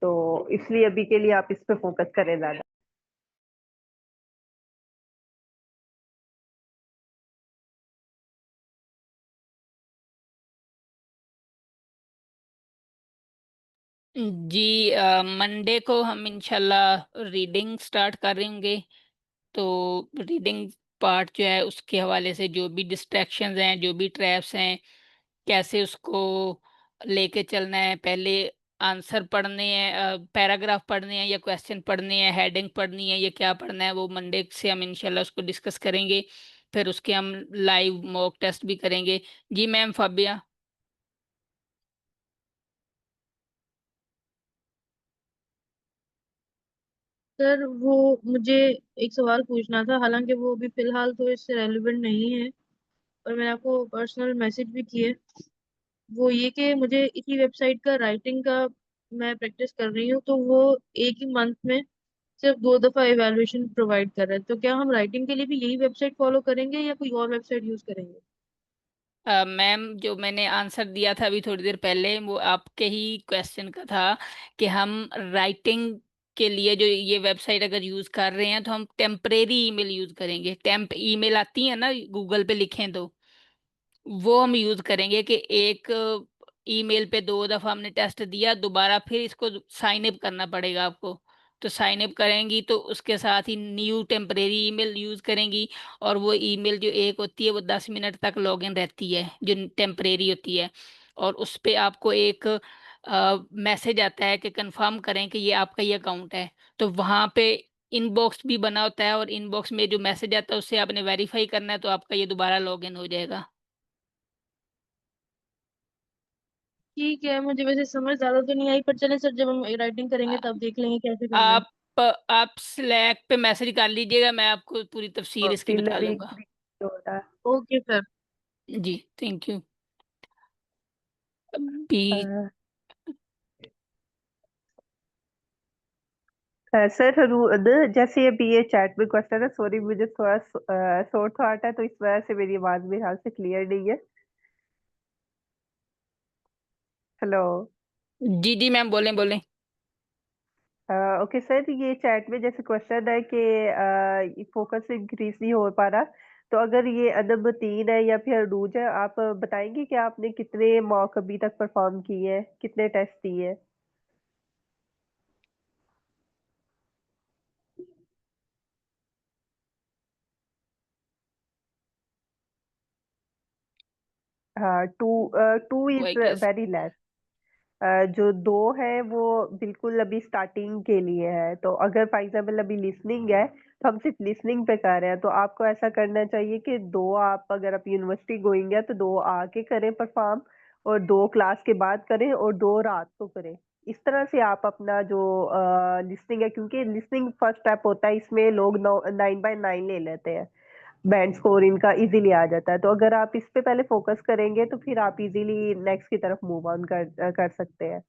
तो इसलिए अभी के लिए आप इस पे फोकस करें ज्यादा। जी, मंडे को हम इंशाल्लाह रीडिंग स्टार्ट करेंगे। तो रीडिंग पार्ट जो है उसके हवाले से जो भी डिस्ट्रैक्शंस हैं, जो भी ट्रैप्स हैं, कैसे उसको लेके चलना है, पहले आंसर पढ़ने हैं, पैराग्राफ पढ़ने हैं या क्वेश्चन पढ़ने हैं, हेडिंग पढ़नी है या क्या पढ़ना है, वो मंडे से हम इंशाल्लाह उसको डिस्कस करेंगे। फिर उसके हम लाइव मॉक टेस्ट भी करेंगे। जी मैम फाबिया। सर वो मुझे एक सवाल पूछना था, हालांकि वो अभी फिलहाल तो इससे रेलिवेंट नहीं है, और मैंने आपको पर्सनल मैसेज भी किए। वो ये कि मुझे इसी वेबसाइट का राइटिंग का मैं प्रैक्टिस कर रही हूँ, तो वो एक ही मंथ में सिर्फ 2 दफा इवैल्यूएशन प्रोवाइड कर रहा है। तो क्या हम राइटिंग के लिए भी यही वेबसाइट फॉलो करेंगे या कोई और वेबसाइट यूज करेंगे? मैम जो मैंने आंसर दिया था अभी थोड़ी देर पहले, वो आपके ही क्वेश्चन का था कि हम राइटिंग के लिए जो ये वेबसाइट अगर यूज़ कर रहे हैं तो हम टेम्परेरी ईमेल यूज़ करेंगे। टेम्प ईमेल आती है ना, गूगल पे लिखें तो वो हम यूज़ करेंगे कि एक ईमेल पे 2 दफ़ा हमने टेस्ट दिया, दोबारा फिर इसको साइन अप करना पड़ेगा आपको। तो साइन अप करेंगी तो उसके साथ ही न्यू टेम्परेरी ईमेल यूज़ करेंगी, और वो ईमेल जो एक होती है वो 10 मिनट तक लॉगिन रहती है, जो टेम्परेरी होती है। और उस पे आपको एक मैसेज आता है कि कंफर्म करें कि ये आपका ही अकाउंट है। तो वहाँ पे इनबॉक्स भी बना होता है, और इनबॉक्स में जो मैसेज आता है उससे आपने वेरीफाई करना है, तो आपका ये दोबारा लॉगिन हो जाएगा। ठीक है, मुझे वैसे समझ ज्यादा तो नहीं आई, पर चले सर, जब हम राइटिंग करेंगे तब देख लेंगे कैसे करना है। आप आप स्लैक पे मैसेज कर लीजिएगा, मैं आपको पूरी तफसीर इसकी बता ऑक्सिलरी दूंगा। होता ओके सर। जी थैंक यू। अभी है। सर जैसे अभी ये चैट में क्वेश्चन है, सॉरी मुझे थोड़ा शॉर्ट थॉट है तो इस वजह से मेरी आवाज मेरे ख्याल से क्लियर नहीं है। हेलो। जी जी मैम, बोलें बोलें। ओके सर, ये चैट में जैसे क्वेश्चन है कि फोकस इंक्रीज नहीं हो पा रहा, तो अगर ये अदब 3 है या फिर अरूज है, आप बताएंगे कि आपने कितने मॉक अभी तक परफॉर्म किए हैं, कितने टेस्ट दिए हैं? हाँ, 2 I is guess. Very less. जो 2 है वो बिल्कुल अभी स्टार्टिंग के लिए है। तो अगर फॉर एग्ज़ाम्पल अभी लिसनिंग है, तो हम सिर्फ़ लिसनिंग पे कर रहे हैं, तो आपको ऐसा करना चाहिए कि 2 आप अगर आप यूनिवर्सिटी गोइंग है तो 2 आके करें परफ़ॉर्म, और 2 क्लास के बाद करें, और 2 रात को करें। इस तरह से आप अपना जो लिसनिंग है, क्योंकि लिसनिंग फर्स्ट स्टेप होता है, इसमें लोग 9 बाय 9 ले लेते हैं। बैंड स्कोर इनका इजीली आ जाता है। तो अगर आप इस पे पहले फोकस करेंगे तो फिर आप इजीली नेक्स्ट की तरफ मूव ऑन कर सकते हैं।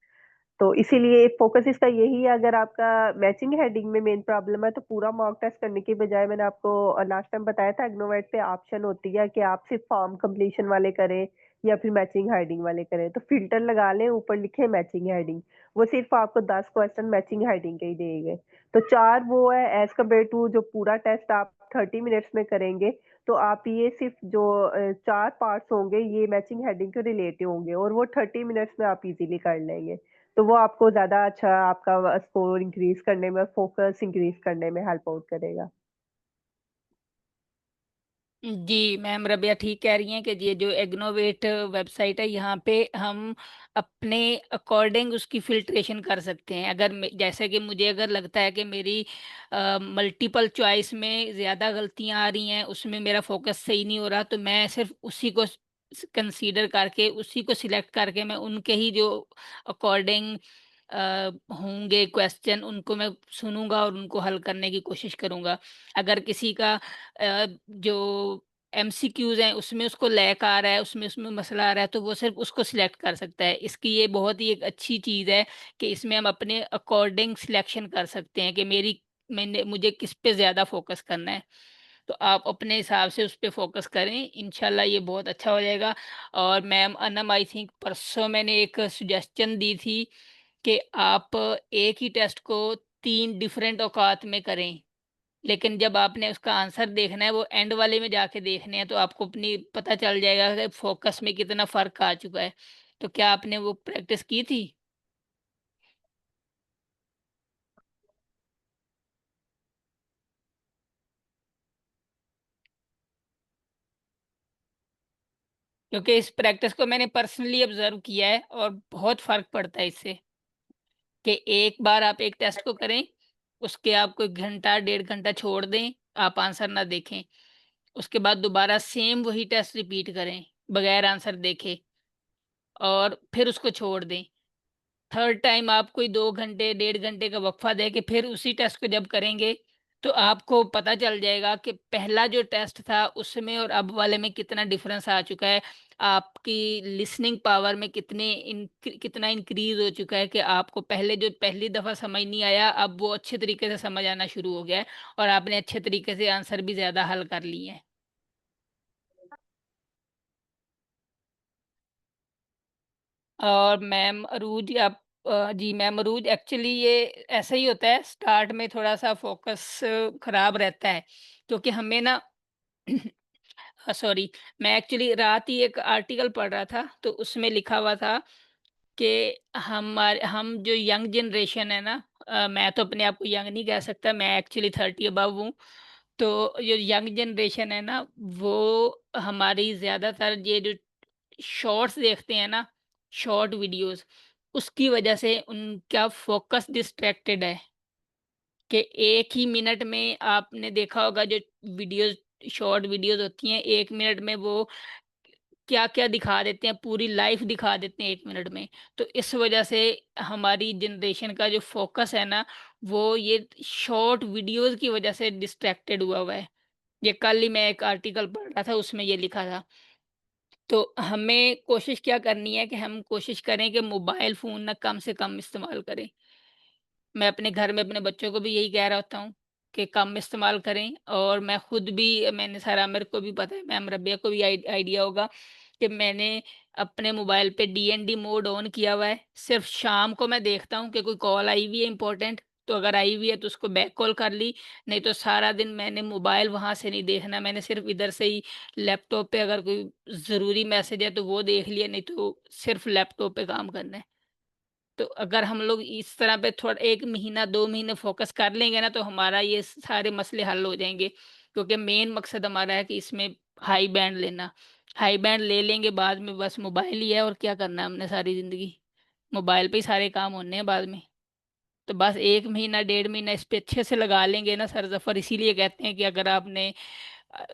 तो इसीलिए फोकस इसका यही है। अगर आपका मैचिंग हेडिंग में मेन प्रॉब्लम है तो पूरा मॉक टेस्ट करने की बजाय, मैंने आपको लास्ट टाइम बताया था, एग्नोवेट पे ऑप्शन होती है कि आप सिर्फ फॉर्म कंप्लीशन वाले करें या फिर मैचिंग हेडिंग वाले करें। तो फिल्टर लगा लें, ऊपर लिखे मैचिंग हेडिंग, वो सिर्फ आपको 10 क्वेश्चन मैचिंग हेडिंग के ही देंगे। तो 4 वो है एज कम्पेयर टू जो पूरा टेस्ट आप 30 मिनट्स में करेंगे। तो आप ये सिर्फ जो 4 पार्ट्स होंगे ये मैचिंग हेडिंग के रिलेटिव होंगे, और वो 30 मिनट्स में आप इजीली कर लेंगे। तो वो आपको ज़्यादा अच्छा आपका स्कोर इंक्रीज़ करने में, फ़ोकस इंक्रीज़ करने में हेल्प आउट करेगा। जी, मैम रबिया ठीक कह रही हैं कि ये जो एग्नोवेट वेबसाइट है, यहाँ पे हम अपने अकॉर्डिंग उसकी फ़िल्ट्रेशन कर सकते हैं। अगर जैसे कि मुझे अगर लगता है कि मेरी मल्टीपल चॉइस में ज़्यादा गलतियाँ आ रही हैं, उसमें मेरा फ़ोकस सही नहीं हो रहा, तो मैं सिर्फ़ उसी को कंसीडर करके, उसी को सिलेक्ट करके, मैं उनके ही जो अकॉर्डिंग होंगे क्वेश्चन, उनको मैं सुनूँगा और उनको हल करने की कोशिश करूँगा। अगर किसी का जो एमसीक्यूज़ हैं उसमें उसको लैक आ रहा है, उसमें उसमें मसला आ रहा है, तो वो सिर्फ़ उसको सिलेक्ट कर सकता है। इसकी ये बहुत ही एक अच्छी चीज़ है कि इसमें हम अपने अकॉर्डिंग सिलेक्शन कर सकते हैं कि मुझे किस पे ज़्यादा फ़ोकस करना है। तो आप अपने हिसाब से उस पे फ़ोकस करें, इंशाल्लाह ये बहुत अच्छा हो जाएगा। और मैम अनम, आई थिंक परसों मैंने एक सजेशन दी थी कि आप एक ही टेस्ट को 3 डिफरेंट औकात में करें। लेकिन जब आपने उसका आंसर देखना है, वो एंड वाले में जाके देखने हैं, तो आपको अपनी पता चल जाएगा कि फ़ोकस में कितना फ़र्क आ चुका है। तो क्या आपने वो प्रैक्टिस की थी? क्योंकि इस प्रैक्टिस को मैंने पर्सनली ऑब्ज़र्व किया है और बहुत फ़र्क पड़ता है इससे, कि एक बार आप एक टेस्ट को करें, उसके आप कोई घंटा, डेढ़ घंटा छोड़ दें, आप आंसर ना देखें। उसके बाद दोबारा सेम वही टेस्ट रिपीट करें, बगैर आंसर देखे, और फिर उसको छोड़ दें। थर्ड टाइम आप कोई 2 घंटे, डेढ़ घंटे का वक़्फ़ा दे के फिर उसी टेस्ट को जब करेंगे, तो आपको पता चल जाएगा कि पहला जो टेस्ट था उसमें और अब वाले में कितना डिफ़रेंस आ चुका है। आपकी लिसनिंग पावर में कितना इंक्रीज़ हो चुका है कि आपको पहले जो पहली दफ़ा समझ नहीं आया, अब वो अच्छे तरीके से समझ आना शुरू हो गया है, और आपने अच्छे तरीके से आंसर भी ज़्यादा हल कर लिए हैं। और मैम अरूज, जी मैम अरूज, एक्चुअली ये ऐसा ही होता है, स्टार्ट में थोड़ा-सा फ़ोकस ख़राब रहता है, क्योंकि हमें ना सॉरी, मैं एक्चुअली रात ही एक आर्टिकल पढ़ रहा था, तो उसमें लिखा हुआ था कि हम जो यंग जनरेशन है ना, मैं तो अपने आप को यंग नहीं कह सकता, मैं एक्चुअली 30 अबव हूँ। तो जो यंग जनरेशन है ना, वो हमारी ज़्यादातर ये जो शॉर्ट्स देखते हैं ना, शॉर्ट वीडियोज़, उसकी वजह से उनका फ़ोकस डिस्ट्रैक्टेड है। कि एक ही मिनट में आपने देखा होगा जो वीडियोज़ शॉर्ट वीडियोज़ होती हैं, 1 मिनट में वो क्या-क्या दिखा देते हैं, पूरी लाइफ़ दिखा देते हैं 1 मिनट में। तो इस वजह से हमारी जनरेशन का जो फ़ोकस है ना, वो ये शॉर्ट वीडियोज़ की वजह से डिस्ट्रैक्टेड हुआ हुआ है। ये कल ही मैं एक आर्टिकल पढ़ रहा था, उसमें ये लिखा था। तो हमें कोशिश क्या करनी है कि हम कोशिश करें कि मोबाइल फ़ोन ना कम से कम इस्तेमाल करें। मैं अपने घर में अपने बच्चों को भी यही कह रहा होता हूँ कि कम इस्तेमाल करें, और मैं खुद भी, मैंने सारा, मेरे को भी पता है, मैम रबिया को भी आइडिया होगा कि मैंने अपने मोबाइल पे डीएनडी मोड ऑन किया हुआ है। सिर्फ शाम को मैं देखता हूँ कि कोई कॉल आई हुई है इम्पोर्टेंट, तो अगर आई हुई है तो उसको बैक कॉल कर ली, नहीं तो सारा दिन मैंने मोबाइल वहाँ से नहीं देखना, मैंने सिर्फ इधर से ही लैपटॉप पे अगर कोई ज़रूरी मैसेज है तो वो देख लिया, नहीं तो सिर्फ लैपटॉप पे काम करना है। तो अगर हम लोग इस तरह पे थोड़ा 1 महीना, 2 महीने फ़ोकस कर लेंगे ना, तो हमारा ये सारे मसले हल हो जाएँगे। क्योंकि मेन मकसद हमारा है कि इसमें हाई बैंड लेना। हाई बैंड ले लेंगे बाद में, बस मोबाइल ही है और क्या करना है हमने सारी ज़िंदगी, मोबाइल पे ही सारे काम होने हैं बाद में। तो बस 1 महीना 1.5 महीना इस पे अच्छे से लगा लेंगे ना सर ज़फ़र, इसीलिए कहते हैं कि अगर आपने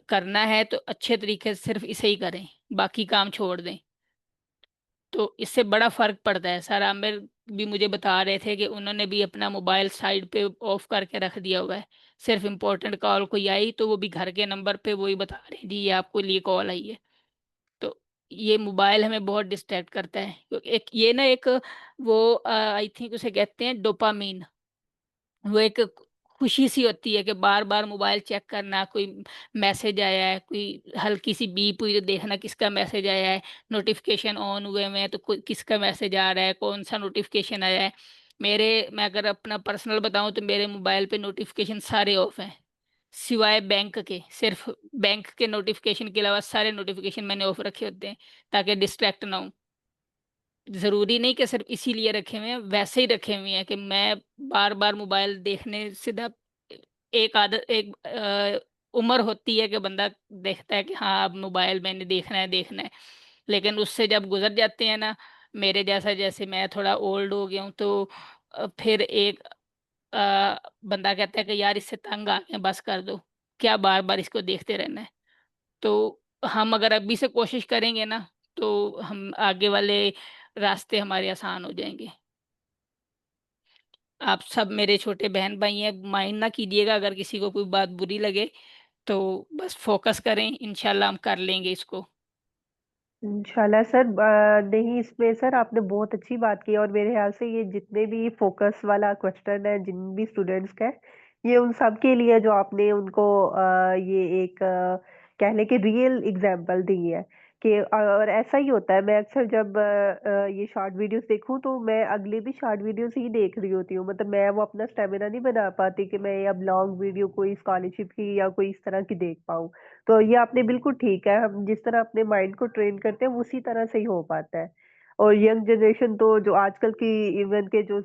करना है तो अच्छे तरीके से सिर्फ़ इसे ही करें, बाकी काम छोड़ दें। तो इससे बड़ा फ़र्क पड़ता है। सर आमिर भी मुझे बता रहे थे कि उन्होंने भी अपना मोबाइल साइड पे ऑफ करके रख दिया हुआ है। सिर्फ़ इम्पोर्टेंट कॉल कोई आई तो वो भी घर के नंबर पे वही बता रहे हैं, जी ये आपके लिए कॉल आई है। तो ये मोबाइल हमें बहुत डिस्ट्रैक्ट करता है। एक ये ना एक वो आई थिंक उसे कहते हैं डोपामाइन। वो एक खुशी सी होती है कि बार-बार मोबाइल चेक करना, कोई मैसेज आया है, कोई हल्की सी बीप हुई तो देखना किसका मैसेज आया है, नोटिफ़िकेशन ऑन हुए हुए हैं तो कोई किसका मैसेज आ रहा है, कौन-सा नोटिफ़िकेशन आया है। मैं अगर अपना पर्सनल बताऊँ तो मेरे मोबाइल पे नोटिफ़िकेशन सारे ऑफ हैं, सिवाय बैंक के। सिर्फ़ बैंक के नोटिफ़िकेशन के अलावा सारे नोटिफ़िकेशन मैंने ऑफ रखे होते हैं, ताकि डिस्ट्रैक्ट ना होऊँ। ज़रूरी नहीं कि सिर्फ़ इसीलिए रखे हुए हैं, वैसे ही रखे हुए हैं कि मैं बार-बार मोबाइल देखने से ना एक उम्र होती है कि बंदा देखता है कि हाँ, अब मोबाइल मैंने देखना है। लेकिन उससे जब गुज़र जाते हैं ना, मेरे जैसा जैसे मैं थोड़ा ओल्ड हो गया हूँ तो फिर बंदा कहता है कि यार इससे तंग आ गए हैं, बस कर दो, क्या बार-बार इसको देखते रहना है। तो हम अगर अभी से कोशिश करेंगे ना, तो हम आगे वाले रास्ते हमारे आसान हो जाएँगे। आप सब मेरे छोटे बहन-भाई हैं, माइंड ना कीजिएगा अगर किसी को कोई बात बुरी लगे, तो बस फ़ोकस करें, इंशाल्लाह हम कर लेंगे इसको। इंशाल्लाह सर, नहीं इसमें सर आपने बहुत अच्छी बात की और मेरे ख्याल से ये जितने भी फोकस वाला क्वेश्चन है जिन भी स्टूडेंट्स का है, ये उन सब के लिए जो आपने उनको ये एक कह लें कि रियल एग्जांपल दी है कि और ऐसा ही होता है। मैं अक्सर जब ये शॉर्ट वीडियोस देखूं तो मैं अगले भी शॉर्ट वीडियोस ही देख रही होती हूँ, मतलब मैं वो अपना स्टेमिना नहीं बना पाती कि मैं अब लॉन्ग वीडियो कोई स्कॉलरशिप की या कोई इस तरह की देख पाऊँ। तो ये आपने बिल्कुल ठीक है, हम जिस तरह अपने माइंड को ट्रेन करते हैं उसी तरह से ही हो पाता है। और यंग जनरेशन तो जो आजकल की इवन के जो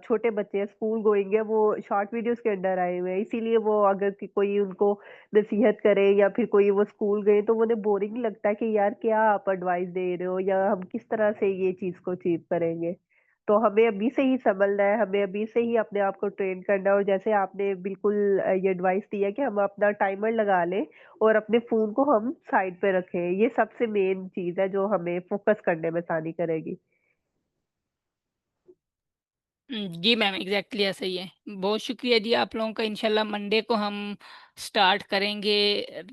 छोटे बच्चे हैं स्कूल गोइंग है वो शॉर्ट वीडियोस के अंडर आए हुए हैं, इसीलिए वो अगर कोई उनको नसीहत करे या फिर कोई वो स्कूल गए तो उन्हें बोरिंग लगता है कि यार क्या आप एडवाइस दे रहे हो या हम किस तरह से ये चीज को अचीव करेंगे। तो हमें अभी से ही संभलना है, हमें अभी से ही अपने आप को ट्रेन करना है और जैसे आपने बिल्कुल ये एडवाइस दी है कि हम अपना टाइमर लगा लें और अपने फ़ोन को हम साइड पे रखें। ये सबसे मेन चीज़ है जो हमें फ़ोकस करने में आसानी करेगी। जी मैम, एग्ज़ैक्टली ऐसा ही है। बहुत शुक्रिया जी आप लोगों का, इंशाल्लाह मंडे को हम स्टार्ट करेंगे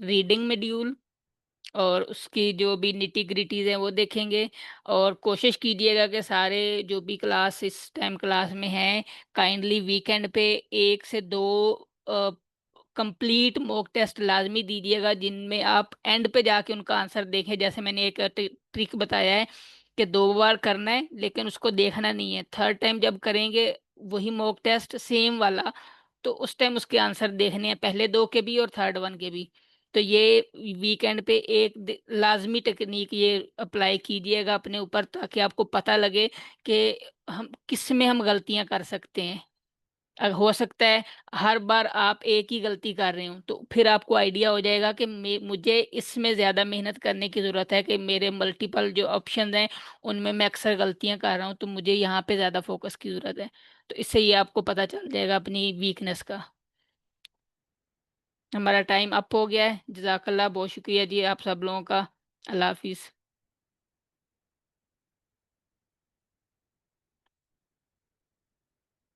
रीडिंग मॉड्यूल और उसकी जो भी निटी-ग्रिटीज़ हैं वो देखेंगे और कोशिश कीजिएगा कि सारे जो भी क्लास इस टाइम क्लास में हैं, काइंडली वीकेंड पे 1 से 2 अ, कंप्लीट मॉक टेस्ट लाज़मी दीजिएगा, जिनमें आप एंड पे जाके उनका आंसर देखें। जैसे मैंने एक ट्रिक बताया है कि 2 बार करना है, लेकिन उसको देखना नहीं है। थर्ड टाइम जब करेंगे वही मॉक टेस्ट सेम वाला, तो उस टाइम उसके आंसर देखने हैं, पहले 2 के भी और थर्ड वन के भी। तो ये वीकेंड पे एक लाजमी टेक्निक ये अप्लाई कीजिएगा अपने ऊपर, ताकि आपको पता लगे कि हम किस में हम गलतियां कर सकते हैं। हो सकता है हर बार आप एक ही गलती कर रहे हो, तो फिर आपको आइडिया हो जाएगा कि मुझे इसमें ज़्यादा मेहनत करने की ज़रूरत है, कि मेरे मल्टीपल जो ऑप्शन हैं उनमें मैं अक्सर गलतियां कर रहा हूँ, तो मुझे यहाँ पे ज़्यादा फोकस की ज़रूरत है। तो इससे ये आपको पता चल जाएगा अपनी वीकनेस का। हमारा टाइम अप हो गया है। जज़ाकल्लाह, बहुत शुक्रिया जी आप सब लोगों का। अल्लाह हाफ़िज़।